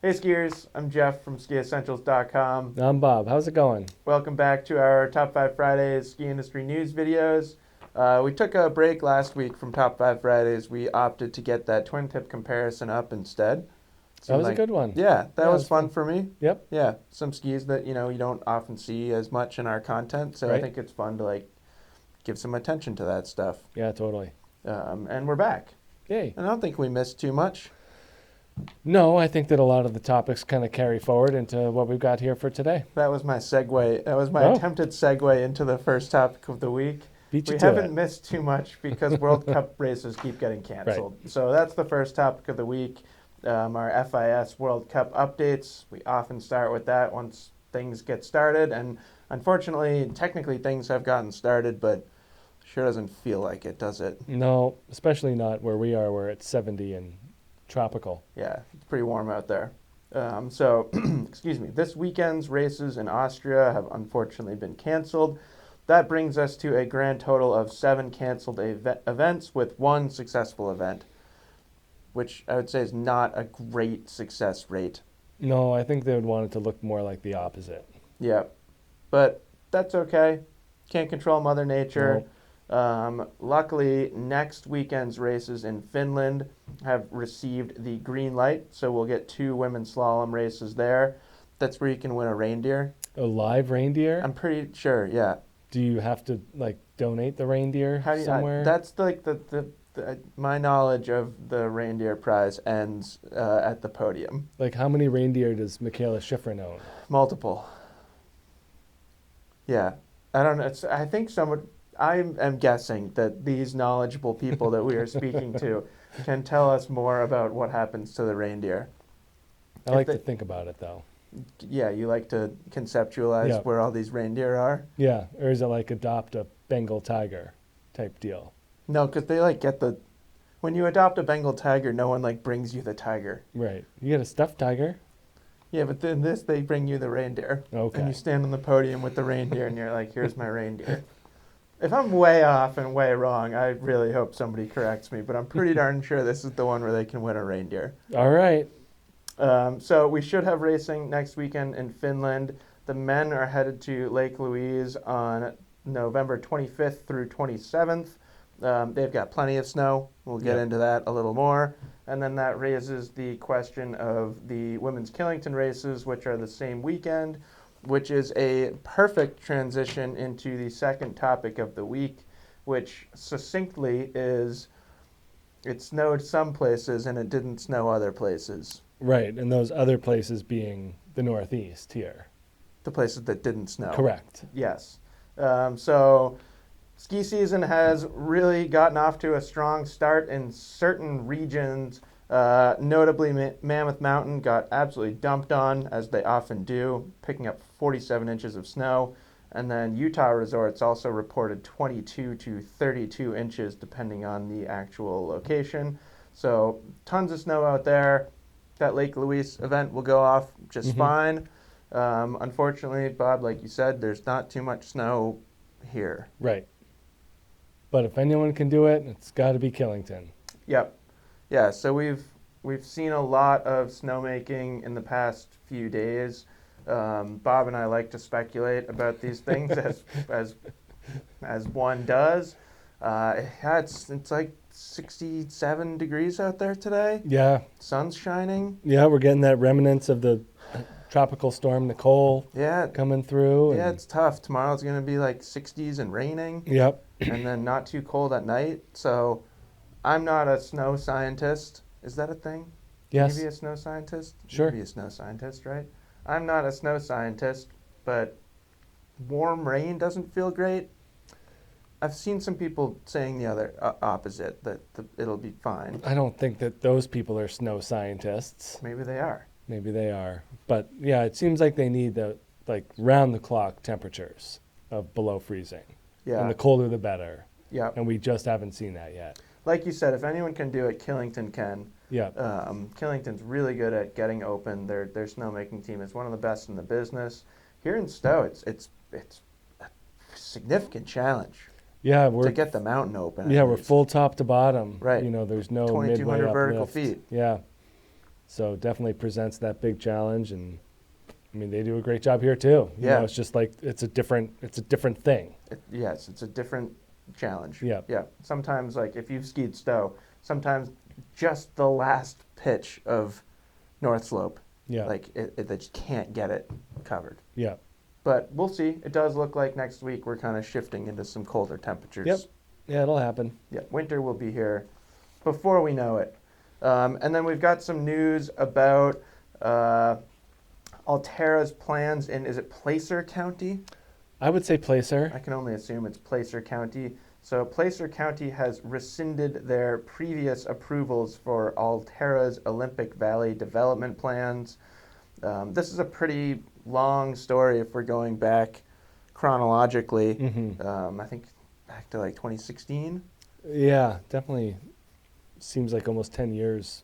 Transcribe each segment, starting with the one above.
Hey skiers, I'm Jeff from skiessentials.com. I'm Bob. How's it going? Welcome back to our Top 5 Fridays ski industry news videos. We took a break last week from Top 5 Fridays. We opted to get that twin tip comparison up instead. That was a good one. Yeah, that Yeah, it was was fun fun. for me. Yep. Yeah, some skis that, you don't often see as much in our content. So I Right. think it's fun to give some attention to that stuff. Yeah, totally. And we're back. Yay. And I don't think we missed too much. No, I think that a lot of the topics kind of carry forward into what we've got here for today. That was my segue. That was my Oh. attempted segue into the first topic of the week. Beat you We to haven't it. missed too much because World Cup races keep getting canceled. So that's the first topic of the week. Our FIS World Cup updates. We often start with that once things get started. And unfortunately, technically things have gotten started, but sure doesn't feel like it, does it? No, especially not where we are, where it's 70 and tropical. Yeah, it's pretty warm out there. So, excuse me, this weekend's races in Austria have unfortunately been canceled. That brings us to a grand total of 7 canceled events with 1 successful event, which I would say is not a great success rate. No, I think they would want it to look more like the opposite. Yeah, but that's okay. Can't control Mother Nature. Luckily, next weekend's races in Finland have received the green light, so we'll get 2 women's slalom races there. That's where you can win a reindeer. A live reindeer? I'm pretty sure, yeah. Do you have to donate the reindeer How do you, somewhere? that's my knowledge of the reindeer prize ends at the podium. How many reindeer does Michaela Schifrin own? Multiple. Yeah, I don't know. I think someone. I am guessing that these knowledgeable people that we are speaking to can tell us more about what happens to the reindeer. I like to think about it, though. Yeah, you like to conceptualize Yeah. where all these reindeer are? Yeah, or is it like adopt a Bengal tiger type deal? No, because they get the... When you adopt a Bengal tiger, no one brings you the tiger. Right. You get a stuffed tiger. Yeah, but then they bring you the reindeer. Okay. And you stand on the podium with the reindeer and you're like, here's my reindeer. If I'm way off and way wrong, I really hope somebody corrects me, but I'm pretty darn sure this is the one where they can win a reindeer. All right. So we should have racing next weekend in Finland. The men are headed to Lake Louise on November 25th through 27th. They've got plenty of snow. We'll get into that a little more. And then that raises the question of the women's Killington races, which are the same weekend, which is a perfect transition into the second topic of the week, which succinctly is it snowed some places and it didn't snow other places. Right, and those other places being the Northeast here. The places that didn't snow. Correct. Yes. So ski season has really gotten off to a strong start in certain regions. Notably, Mammoth Mountain got absolutely dumped on, as they often do, picking up 47 inches of snow. And then Utah resorts also reported 22 to 32 inches, depending on the actual location. So tons of snow out there. That Lake Louise event will go off just fine. Unfortunately, Bob, like you said, there's not too much snow here. Right. But if anyone can do it, it's got to be Killington. Yep. Yeah, so we've seen a lot of snowmaking in the past few days. Bob and I like to speculate about these things as one does. It's like 67 degrees out there today. Yeah. Sun's shining. Yeah, we're getting that remnants of the tropical storm Nicole coming through. Yeah, it's tough. Tomorrow's going to be 60s and raining. Yep. And then not too cold at night. So I'm not a snow scientist. Is that a thing? Yes. Maybe a snow scientist? Sure. Maybe a snow scientist, right? I'm not a snow scientist, but warm rain doesn't feel great. I've seen some people saying the other opposite, that it'll be fine. I don't think that those people are snow scientists. Maybe they are. Maybe they are. But yeah, it seems like they need the round the clock temperatures of below freezing. Yeah. And the colder the better. Yeah. And we just haven't seen that yet. Like you said, if anyone can do it, Killington can. Yeah. Killington's really good at getting open. Their snowmaking team is one of the best in the business. Here in Stowe, it's a significant challenge. Yeah, to get the mountain open. Yeah, we're full top to bottom. Right. There's no 2,200 midway vertical uplift. feet. Yeah. So definitely presents that big challenge, and I mean they do a great job here too. You Yeah. know, it's just like it's a different thing. Yes, it's a different challenge. Yeah. Yeah. Sometimes, like if you've skied Stowe, sometimes just the last pitch of North Slope, Yeah. like they just can't get it covered. Yeah. But we'll see. It does look like next week we're kind of shifting into some colder temperatures. Yep. Yeah, it'll happen. Yeah, winter will be here before we know it. And then we've got some news about Altera's plans in, is it Placer County? I would say Placer. I can only assume it's Placer County. So Placer County has rescinded their previous approvals for Altera's Olympic Valley development plans. This is a pretty long story if we're going back chronologically. Mm-hmm. I think back to like 2016. Yeah, definitely seems like almost 10 years.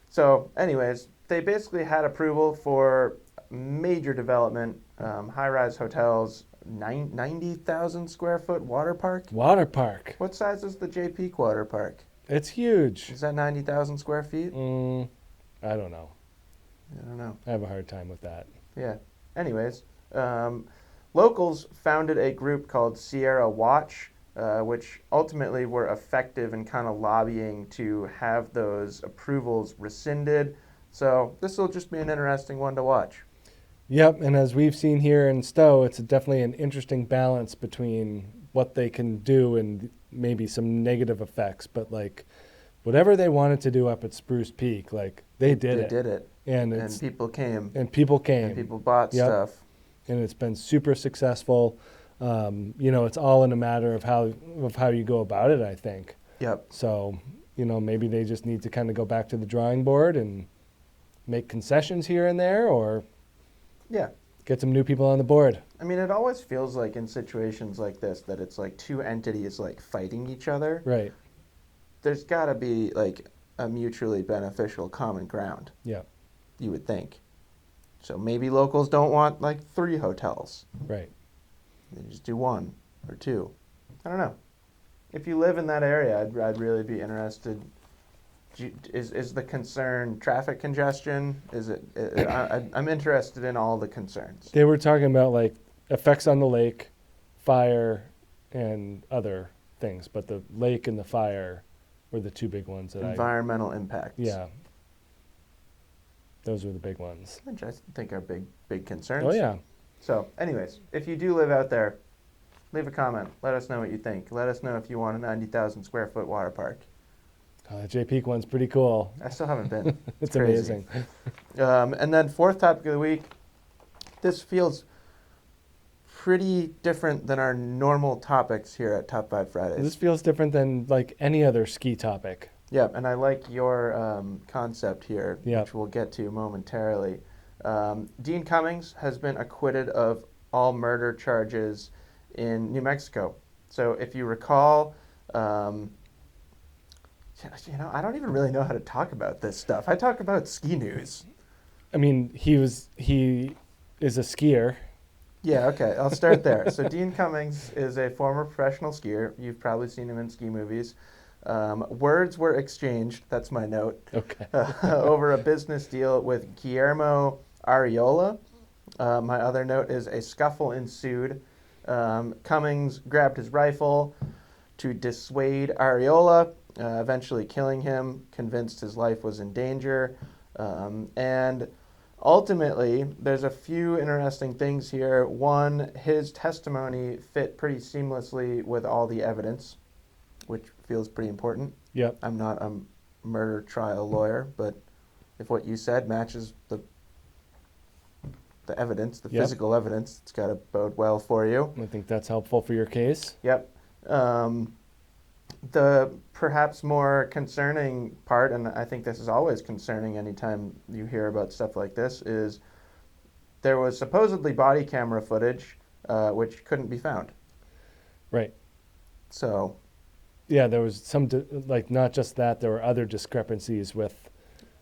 So anyways, they basically had approval for major development, high-rise hotels, 90,000 square foot water park. Water park. What size is the J Peak water park? It's huge. Is that 90,000 square feet? I don't know. I don't know. I have a hard time with that. Yeah. Anyways, locals founded a group called Sierra Watch, which ultimately were effective in kind of lobbying to have those approvals rescinded. So this will just be an interesting one to watch. Yep, and as we've seen here in Stowe, it's definitely an interesting balance between what they can do and maybe some negative effects. But like, whatever they wanted to do up at Spruce Peak, like they did it. They did it. And people came. And people came. And people bought Yep. stuff. And it's been super successful. You know, it's all in a matter of how you go about it, I think. Yep. So, you know, maybe they just need to kind of go back to the drawing board and make concessions here and there, or Yeah. get some new people on the board. I mean, it always feels like in situations like this that it's like two entities like fighting each other. Right. There's got to be like a mutually beneficial common ground, Yeah. you would think. So maybe locals don't want like 3 hotels. Right. They just do 1 or 2. I don't know. If you live in that area, I'd really be interested. Is the concern traffic congestion? Is it? I'm interested in all the concerns. They were talking about like effects on the lake, fire, and other things, but the lake and the fire were the 2 big ones that Environmental impacts. Yeah. Those were the big ones. Which I think are big concerns. Oh yeah. So, anyways, if you do live out there, leave a comment. Let us know what you think. Let us know if you want a 90,000 square foot water park. Oh, the J Peak one's pretty cool. I still haven't been. It's crazy. amazing. And then 4th topic of the week. This feels pretty different than our normal topics here at Top 5 Fridays. This feels different than like any other ski topic. Yeah, and I like your concept here, Yep. which we'll get to momentarily. Dean Cummings has been acquitted of all murder charges in New Mexico. So if you recall, I don't even really know how to talk about this stuff. I talk about ski news. I mean, he is a skier. Yeah, okay, I'll start there. So Dean Cummings is a former professional skier. You've probably seen him in ski movies. Words were exchanged, that's my note, Okay. over a business deal with Guillermo Arriola. My other note is a scuffle ensued. Cummings grabbed his rifle to dissuade Arriola, eventually killing him, convinced his life was in danger. And ultimately, there's a few interesting things here. One, his testimony fit pretty seamlessly with all the evidence, which feels pretty important. Yep. I'm not a murder trial lawyer, but if what you said matches the evidence, the Yep. physical evidence, it's got to bode well for you. I think that's helpful for your case. Yep. The perhaps more concerning part, and I think this is always concerning anytime you hear about stuff like this, is there was supposedly body camera footage which couldn't be found. Right. So, Yeah, there was some, like, not just that, there were other discrepancies with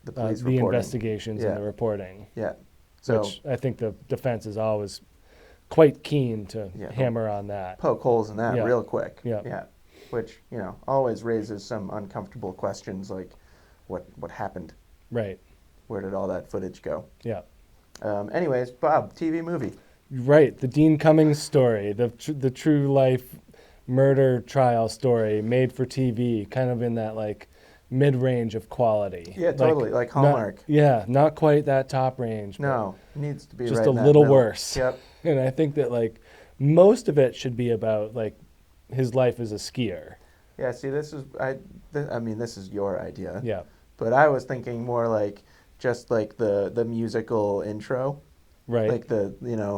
the police the reporting. investigations Yeah. and the reporting, Yeah. So, which I think the defense is always quite keen to Yeah. hammer on that. poke holes in that Yeah. real quick. Yeah. Yeah. Which, always raises some uncomfortable questions like what happened. Right. where did all that footage go? Yeah. Anyways, Bob, TV movie. Right, the Dean Cummings story, the true life murder trial story made for TV, kind of in that like mid-range of quality. Yeah, totally, like Hallmark. Not quite that top range. No, needs to be just right a in that little middle. worse. Yep. And I think that like most of it should be about like his life as a skier. Yeah. See, this is this is your idea. Yeah. But I was thinking more like just like the musical intro. Right. Like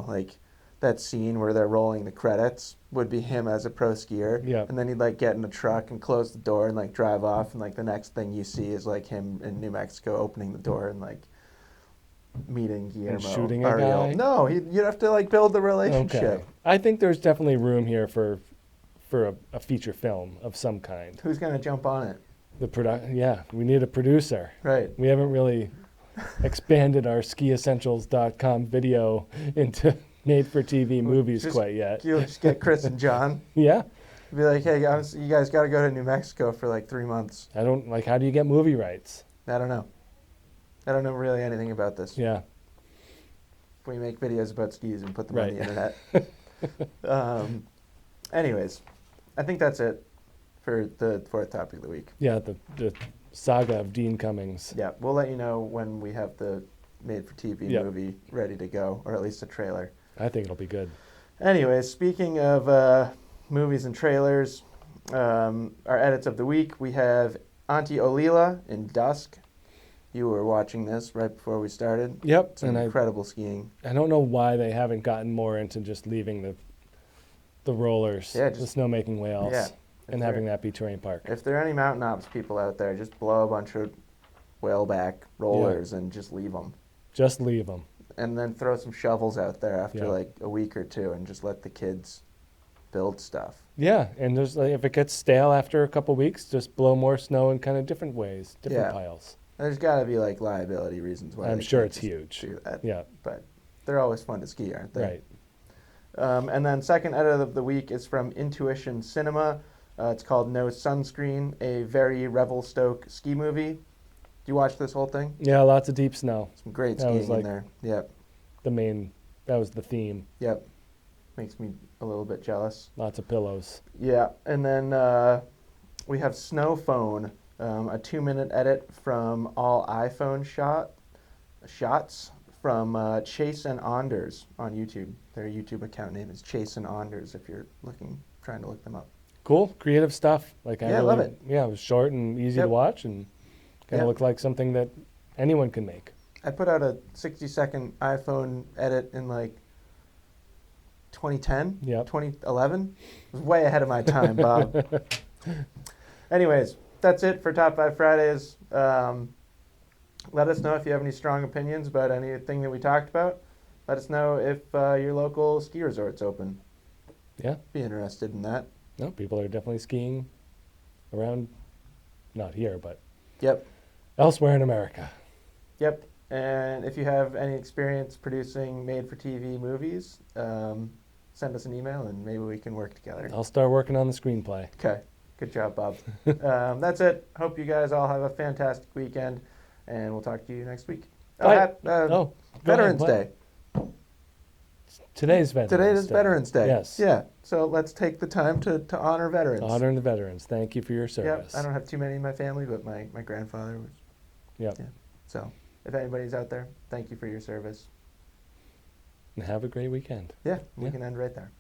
like that scene where they're rolling the credits would be him as a pro skier. Yeah. And then he'd like get in a truck and close the door and like drive off, and like the next thing you see is like him in New Mexico opening the door and like meeting Guillermo. And shooting a Ariel. guy? No, you'd have to like build the relationship. Okay. I think there's definitely room here for a feature film of some kind. Who's gonna jump on it? Yeah, we need a producer. Right. We haven't really expanded our skiessentials.com video into made-for-TV movies quite yet. You'll just get Chris and John. Yeah. Be like, hey, guys, you guys got to go to New Mexico for like 3 months. How do you get movie rights? I don't know. I don't know really anything about this. Yeah. We make videos about skis and put them Right. on the internet. Anyways, I think that's it for the fourth topic of the week. Yeah, the saga of Dean Cummings. Yeah, we'll let you know when we have the made-for-TV Yep. movie ready to go, or at least a trailer. I think it'll be good. Anyways, speaking of movies and trailers, our edits of the week, we have Auntie Olila in Dusk. You were watching this right before we started. Yep. It's incredible skiing. I don't know why they haven't gotten more into just leaving the rollers, the snowmaking whales, and having that be terrain park. If there are any mountain ops people out there, just blow a bunch of whaleback rollers and just leave them. Just leave them. And then throw some shovels out there after Yeah. like a week or two and just let the kids build stuff. Yeah, and there's like, if it gets stale after a couple weeks, just blow more snow in kind of different ways, different piles. There's got to be like liability reasons why. I'm they sure can't it's just huge. do that. Yeah. But they're always fun to ski, aren't they? Right. And then second edit of the week is from Intuition Cinema. It's called No Sunscreen, a very Revelstoke ski movie. Do you watch this whole thing? Yeah, lots of deep snow. Some great That was skiing in like there. Yep. That was the theme. Yep. Makes me a little bit jealous. Lots of pillows. Yeah. And then we have Snow Phone, a 2-minute edit from all iPhone shots from Chase and Onders on YouTube. Their YouTube account name is Chase and Onders if you're trying to look them up. Cool, creative stuff. Like I love it. Yeah, it was short and easy to watch, and kind of looked like something that anyone can make. I put out a 60-second iPhone edit in like 2010, 2011. It was way ahead of my time, Bob. Anyways, that's it for Top 5 Fridays. Let us know if you have any strong opinions about anything that we talked about. Let us know if your local ski resort's open. Yeah. Be interested in that. No, people are definitely skiing around, not here, but elsewhere in America. Yep. And if you have any experience producing made-for-TV movies, send us an email and maybe we can work together. I'll start working on the screenplay. Okay. Good job, Bob. That's it. Hope you guys all have a fantastic weekend, and we'll talk to you next week. Veterans Day. Today's Veterans Day. Today is Veterans Day. Yes. Yeah. So let's take the time to honor veterans. Honor the veterans. Thank you for your service. I don't have too many in my family, but my grandfather was. Yeah. So if anybody's out there, thank you for your service. And have a great weekend. Yeah, we can end right there.